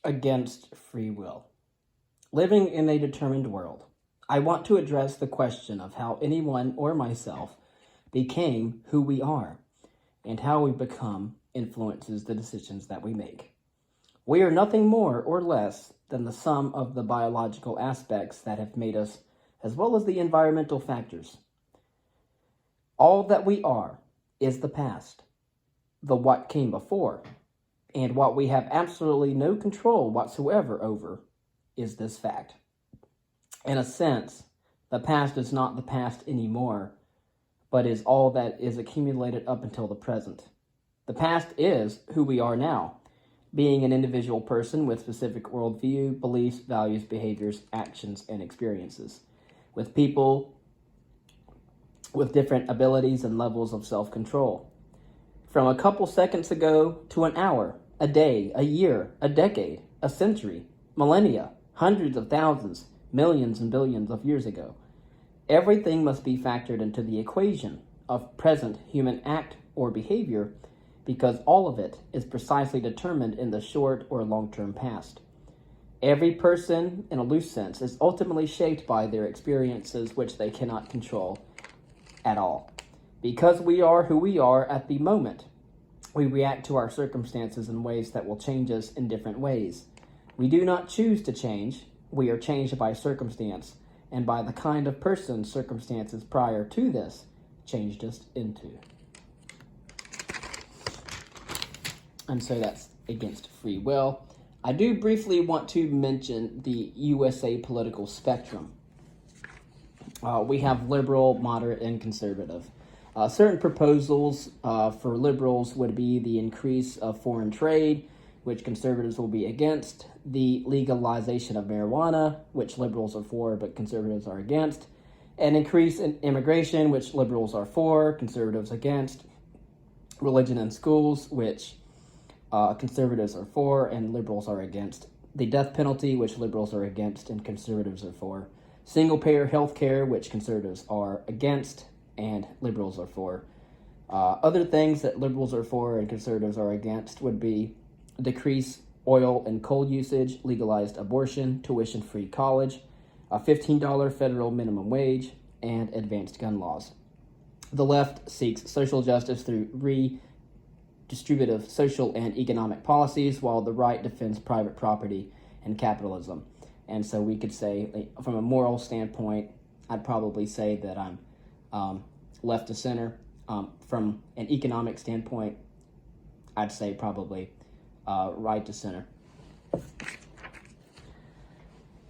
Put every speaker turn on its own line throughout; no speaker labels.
against free will. Living in a determined world, I want to address the question of how anyone or myself became who we are and how we become influences the decisions that we make. We are nothing more or less than the sum of the biological aspects that have made us, as well as the environmental factors. All that we are is the past, the what came before, and what we have absolutely no control whatsoever over is this fact. In a sense, the past is not the past anymore, but is all that is accumulated up until the present. The past is who we are now, being an individual person with specific worldview, beliefs, values, behaviors, actions, and experiences, with people with different abilities and levels of self-control. From a couple seconds ago to an hour, a day, a year, a decade, a century, millennia, hundreds of thousands, millions and billions of years ago. Everything must be factored into the equation of present human act or behavior because all of it is precisely determined in the short or long-term past. Every person, in a loose sense, is ultimately shaped by their experiences which they cannot control at all. Because we are who we are at the moment, we react to our circumstances in ways that will change us in different ways. We do not choose to change. We are changed by circumstance and by the kind of person circumstances prior to this changed us into. And so that's against free will. I do briefly want to mention the USA political spectrum. We have liberal, moderate, and conservative. Certain proposals for liberals would be the increase of foreign trade, which conservatives will be against, the legalization of marijuana, which liberals are for but conservatives are against, an increase in immigration, which liberals are for, conservatives against, religion in schools, which conservatives are for and liberals are against, the death penalty, which liberals are against and conservatives are for, single-payer health care, which conservatives are against and liberals are for. Other things that liberals are for and conservatives are against would be decrease oil and coal usage, legalized abortion, tuition-free college, a $15 federal minimum wage, and advanced gun laws. The left seeks social justice through redistributive social and economic policies, while the right defends private property and capitalism. And so we could say, from a moral standpoint, I'd probably say that I'm left to center. From an economic standpoint, I'd say probably right to center.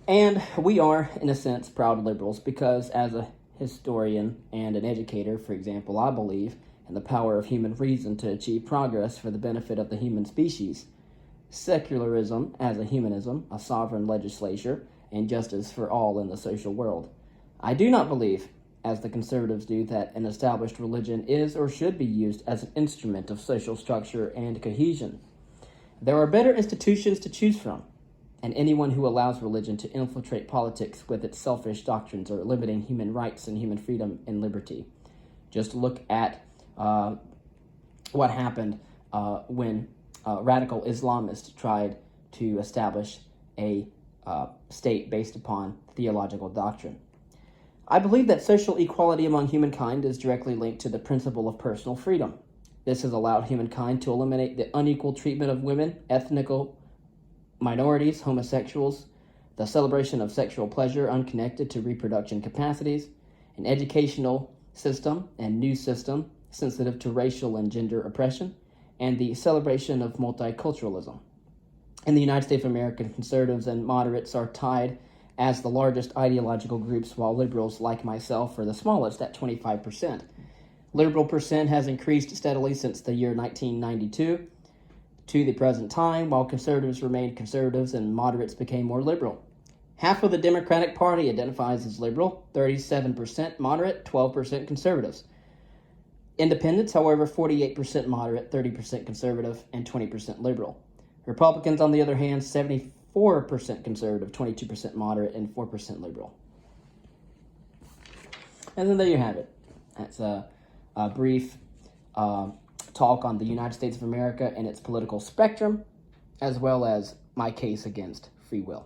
And we are, in a sense, proud liberals because as a historian and an educator, for example, I believe in the power of human reason to achieve progress for the benefit of the human species. Secularism as a humanism, a sovereign legislature, and justice for all in the social world. I do not believe, as the conservatives do, that an established religion is or should be used as an instrument of social structure and cohesion. There are better institutions to choose from, and anyone who allows religion to infiltrate politics with its selfish doctrines are limiting human rights and human freedom and liberty. Just look at what happened when radical Islamists tried to establish a state based upon theological doctrine. I believe that social equality among humankind is directly linked to the principle of personal freedom. This has allowed humankind to eliminate the unequal treatment of women, ethnic minorities, homosexuals, the celebration of sexual pleasure unconnected to reproduction capacities, an educational system and news system sensitive to racial and gender oppression, and the celebration of multiculturalism. In the United States of America, conservatives and moderates are tied as the largest ideological groups, while liberals, like myself, are the smallest at 25%. Liberal percent has increased steadily since the year 1992 to the present time, while conservatives remained conservatives and moderates became more liberal. Half of the Democratic Party identifies as liberal, 37% moderate, 12% conservatives. Independents, however, 48% moderate, 30% conservative, and 20% liberal. Republicans, on the other hand, 74% conservative, 22% moderate, and 4% liberal. And then there you have it. That's a brief talk on the United States of America and its political spectrum. as well as my case against free will.